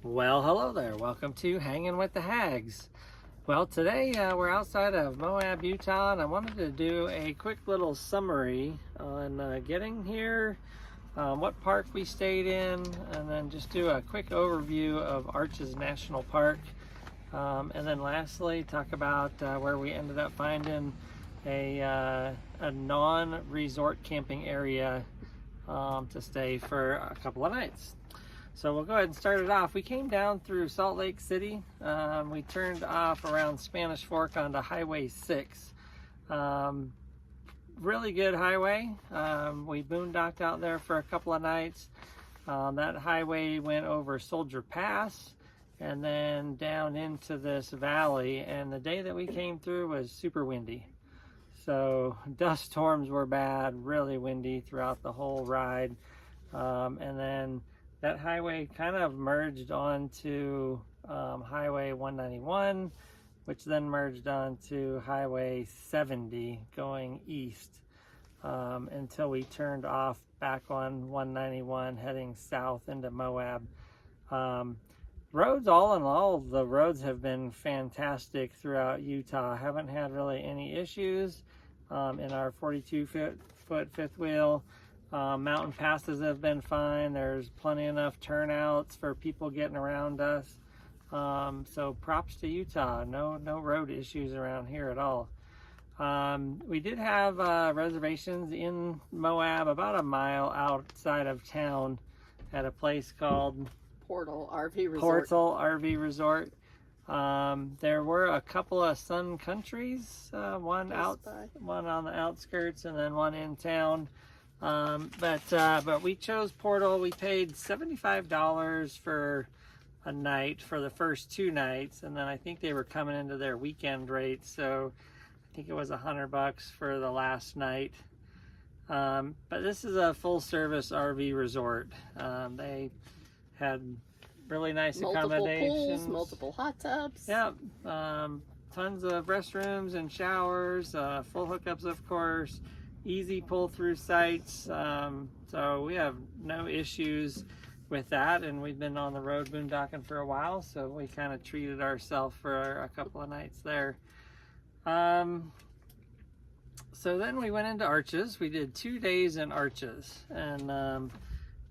Well, hello there. Welcome to Hanging with the Hags. Well, today we're outside of Moab, Utah, and I wanted to do a quick little summary on getting here, what park we stayed in, and then just do a quick overview of Arches National Park. And then lastly, talk about where we ended up finding a non-resort camping area to stay for a couple of nights. So we'll go ahead and start it off. We came down through Salt Lake City. We turned off around Spanish Fork onto Highway 6. Really good highway. We boondocked out there for a couple of nights. That highway went over Soldier Pass and then down into this valley. And the day that we came through was super windy. So dust storms were bad, really windy throughout the whole ride. And then that highway kind of merged onto Highway 191, which then merged onto Highway 70 going east until we turned off back on 191 heading south into Moab. Roads, all in all, the roads have been fantastic throughout Utah. Haven't had really any issues in our 42-foot fifth wheel. Mountain passes have been fine. There's plenty enough turnouts for people getting around us. So props to Utah. No road issues around here at all. We did have reservations in Moab about a mile outside of town at a place called Portal RV Resort. There were a couple of Sun Countries, one on the outskirts and then one in town. But we chose Portal. We paid $75 for a night for the first 2 nights, and then I think they were coming into their weekend rate, so I think it was $100 for the last night. But this is a full-service RV resort. They had really nice accommodations, pools, multiple hot tubs. Yeah, tons of restrooms and showers, full hookups, of course. Easy pull-through sites, so we have no issues with that, and we've been on the road boondocking for a while, so we kind of treated ourselves for a couple of nights there. So then we went into Arches. We did 2 days in Arches, and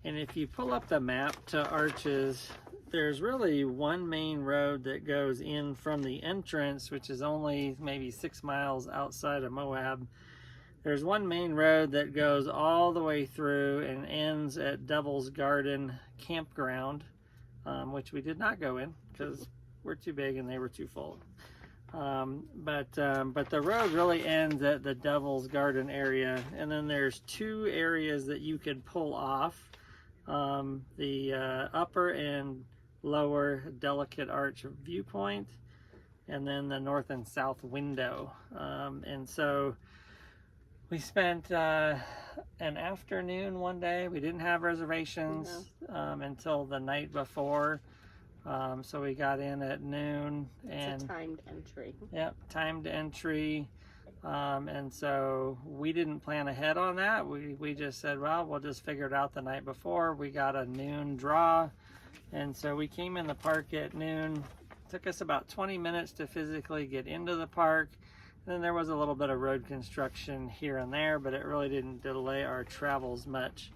if you pull up the map to Arches, there's really one main road that goes in from the entrance, which is only maybe 6 miles outside of Moab. There's one main road that goes all the way through and ends at Devil's Garden Campground, which we did not go in because we're too big and they were too full. But the road really ends at the Devil's Garden area, and then there's 2 areas that you could pull off. The upper and lower Delicate Arch viewpoint, and then the north and south window. And so we spent an afternoon one day. We didn't have reservations until the night before. So we got in at noon. It's a timed entry. Yep, timed entry. And so we didn't plan ahead on that. We just said, well, we'll just figure it out the night before. We got a noon draw. And so we came in the park at noon. Took us about 20 minutes to physically get into the park. Then there was a little bit of road construction here and there, but it really didn't delay our travels much.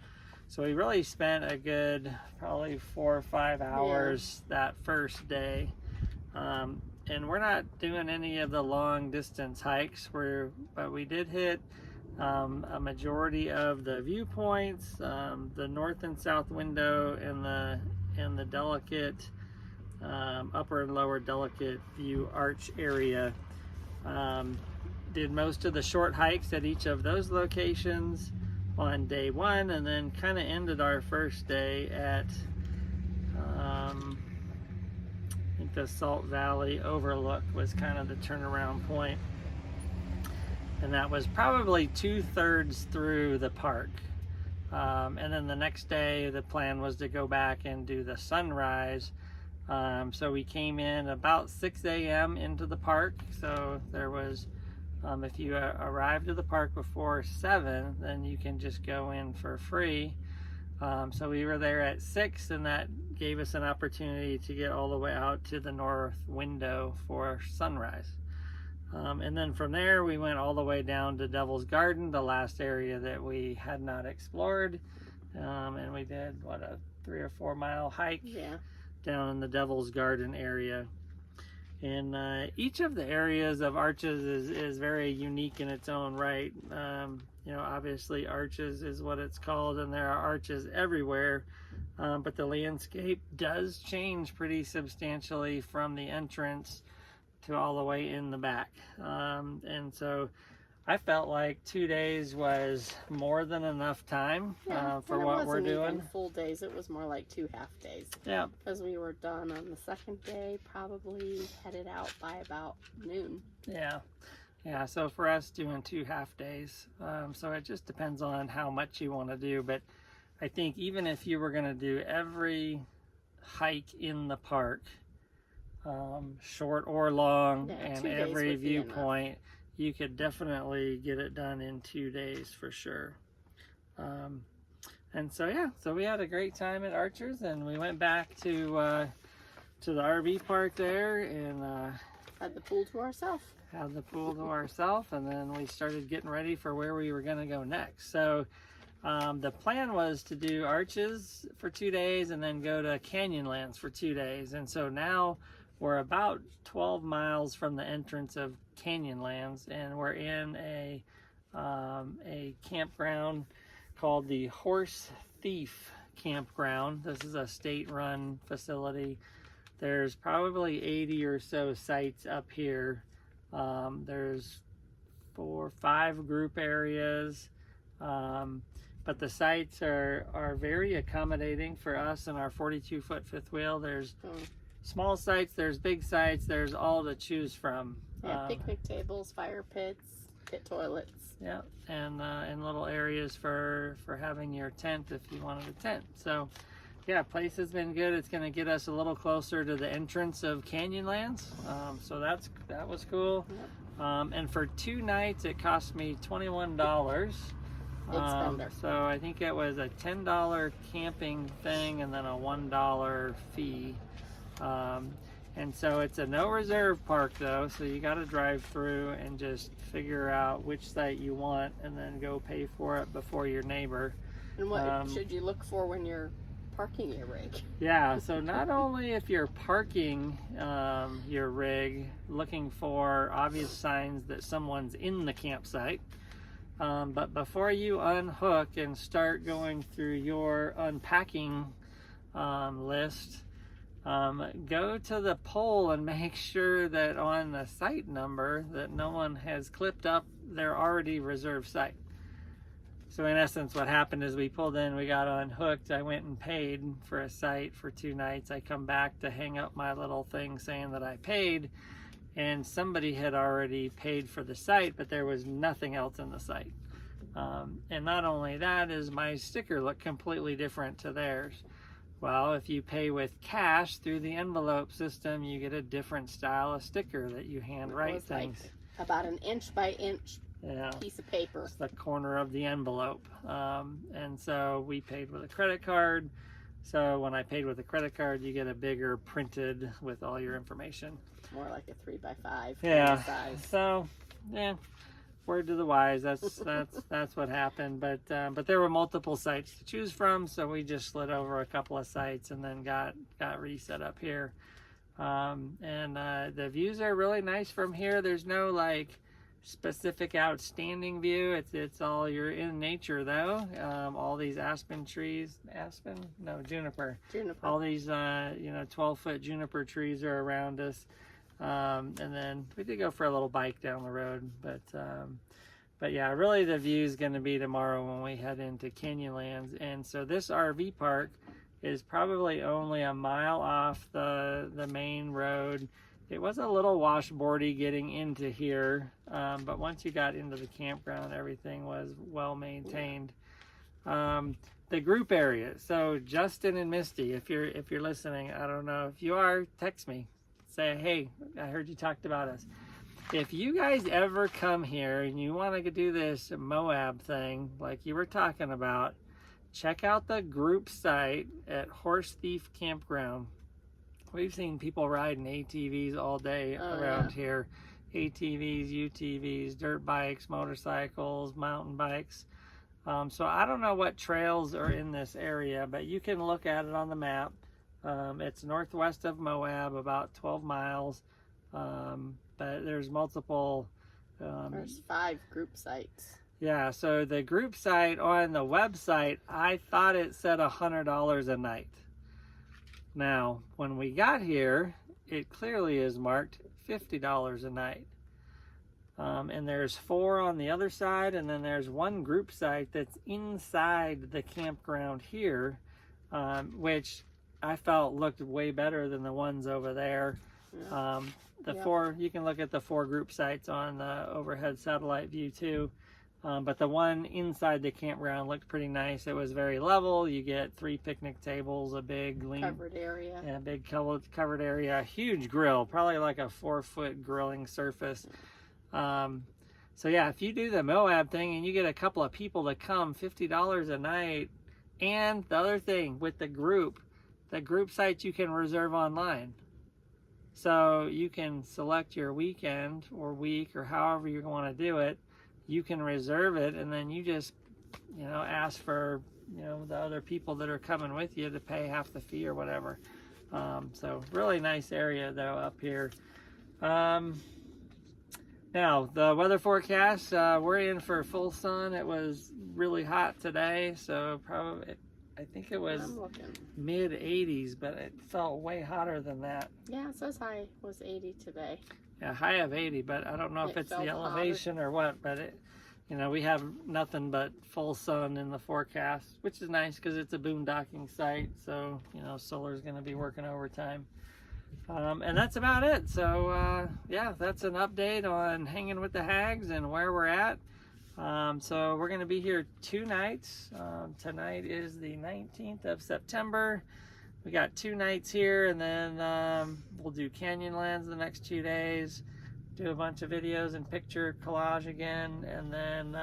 So we really spent a good probably 4 or 5 hours that first day. And we're not doing any of the long distance hikes, but we did hit a majority of the viewpoints, the north and south window and the Delicate upper and lower Delicate view arch area. Did most of the short hikes at each of those locations on day 1, and then kind of ended our first day at I think the Salt Valley Overlook was kind of the turnaround point, and that was probably 2/3 through the park. And then the next day the plan was to go back and do the sunrise. So we came in about 6 a.m. into the park. So there was, if you arrived at the park before 7, then you can just go in for free. So we were there at 6, and that gave us an opportunity to get all the way out to the north window for sunrise. And then from there, we went all the way down to Devil's Garden, the last area that we had not explored. And we did, what, a 3 or 4 mile hike down in the Devil's Garden area. And each of the areas of Arches is very unique in its own right. You know, obviously Arches is what it's called, and there are arches everywhere. But the landscape does change pretty substantially from the entrance to all the way in the back. And so I felt like 2 days was more than enough time for what we're doing. Even full days, it was more like 2 half days. Yeah. Because we were done on the second day, probably headed out by about noon. Yeah. Yeah, so for us doing 2 half days, so it just depends on how much you want to do. But I think even if you were going to do every hike in the park, short or long, and every viewpoint, you could definitely get it done in 2 days for sure. And so yeah, so we had a great time at Archers, and we went back to the RV park there, and had the pool to ourselves. And then we started getting ready for where we were going to go next. So the plan was to do Arches for 2 days and then go to Canyonlands for 2 days. And so now we're about 12 miles from the entrance of Canyonlands, and we're in a campground called the Horse Thief Campground. This is a state-run facility. There's probably 80 or so sites up here. There's 4 or 5 group areas, but the sites are very accommodating for us and our 42-foot fifth wheel. There's small sites, there's big sites, there's all to choose from. Yeah, picnic tables, fire pits, pit toilets. Yeah, and little areas for having your tent if you wanted a tent. So yeah, place has been good. It's going to get us a little closer to the entrance of Canyonlands. So that was cool. Yep. And for 2 nights, it cost me $21. So I think it was a $10 camping thing and then a $1 fee. And so it's a no reserve park though, so you got to drive through and just figure out which site you want and then go pay for it before your neighbor. And what should you look for when you're parking your rig? Yeah, so not only if you're parking your rig, looking for obvious signs that someone's in the campsite, but before you unhook and start going through your unpacking list, go to the pole and make sure that on the site number that no one has clipped up their already reserved site. So in essence, what happened is we pulled in, we got unhooked, I went and paid for a site for 2 nights. I come back to hang up my little thing saying that I paid, and somebody had already paid for the site, but there was nothing else in the site. And not only that, is my sticker looked completely different to theirs. Well, if you pay with cash through the envelope system, you get a different style of sticker that you hand write things. Like about an inch by inch piece of paper. It's the corner of the envelope. And so we paid with a credit card. So when I paid with a credit card, you get a bigger printed with all your information. More like a 3 by 5 size. So yeah. Word to the wise, that's what happened. But there were multiple sites to choose from, so we just slid over a couple of sites and then got reset up here. And the views are really nice from here. There's no like specific outstanding view. It's all, you're in nature though. All these juniper. All these 12-foot juniper trees are around us. And then we did go for a little bike down the road, but yeah, really the view is going to be tomorrow when we head into Canyonlands. And so this RV park is probably only a mile off the main road. It was a little washboardy getting into here, but once you got into the campground, everything was well maintained. The group area, so Justin and Misty, if you're listening, I don't know if you are, text me. Say, hey, I heard you talked about us. If you guys ever come here and you want to do this Moab thing like you were talking about, check out the group site at Horse Thief Campground. We've seen people riding ATVs all day around here. ATVs, UTVs, dirt bikes, motorcycles, mountain bikes. So I don't know what trails are in this area, but you can look at it on the map. It's northwest of Moab, about 12 miles. But there's multiple. There's 5 group sites. Yeah, so the group site on the website, I thought it said $100 a night. Now, when we got here, it clearly is marked $50 a night. And there's 4 on the other side, and then there's one group site that's inside the campground here, which I felt looked way better than the ones over there. Yeah. You can look at the 4 group sites on the overhead satellite view too. But the one inside the campground looked pretty nice. It was very level. You get 3 picnic tables, a big Covered area. Yeah, big covered area, a huge grill, probably like a 4-foot grilling surface. So yeah, if you do the Moab thing and you get a couple of people to come, $50 a night. And the other thing with the group site you can reserve online. So you can select your weekend or week or however you want to do it. You can reserve it, and then you just, ask for, the other people that are coming with you to pay half the fee or whatever. So really nice area though up here. Now the weather forecast, we're in for full sun. It was really hot today, so probably, I think it was mid 80s, but it felt way hotter than that. Yeah, it says high was 80 today. Yeah, high of 80, but I don't know if it's the elevation or what, but we have nothing but full sun in the forecast, which is nice because it's a boondocking site, so, solar's going to be working overtime. And that's about it. So, yeah, that's an update on hanging with the hags and where we're at. So we're going to be here 2 nights. Tonight is the 19th of September. We got 2 nights here, and then we'll do Canyonlands the next 2 days, do a bunch of videos and picture collage again, and then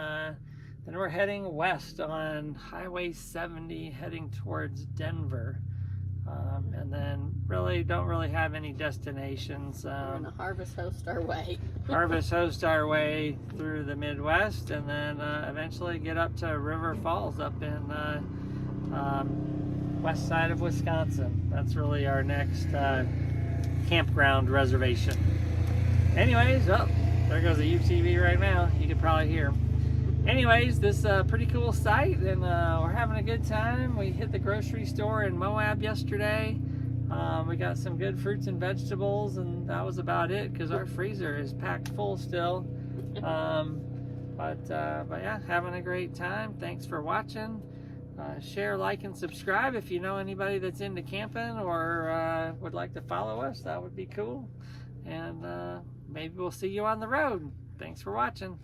we're heading west on Highway 70 heading towards Denver. And then don't really have any destinations. We're gonna harvest host our way. Harvest host our way through the Midwest, and then eventually get up to River Falls up in west side of Wisconsin. That's really our next campground reservation. Anyways, there goes a UTV right now. You can probably hear them. Anyways, this pretty cool site, and we're having a good time. We hit the grocery store in Moab yesterday. We got some good fruits and vegetables, and that was about it because our freezer is packed full still. But yeah, having a great time. Thanks for watching. Share, like, and subscribe if you know anybody that's into camping or would like to follow us. That would be cool. And maybe we'll see you on the road. Thanks for watching.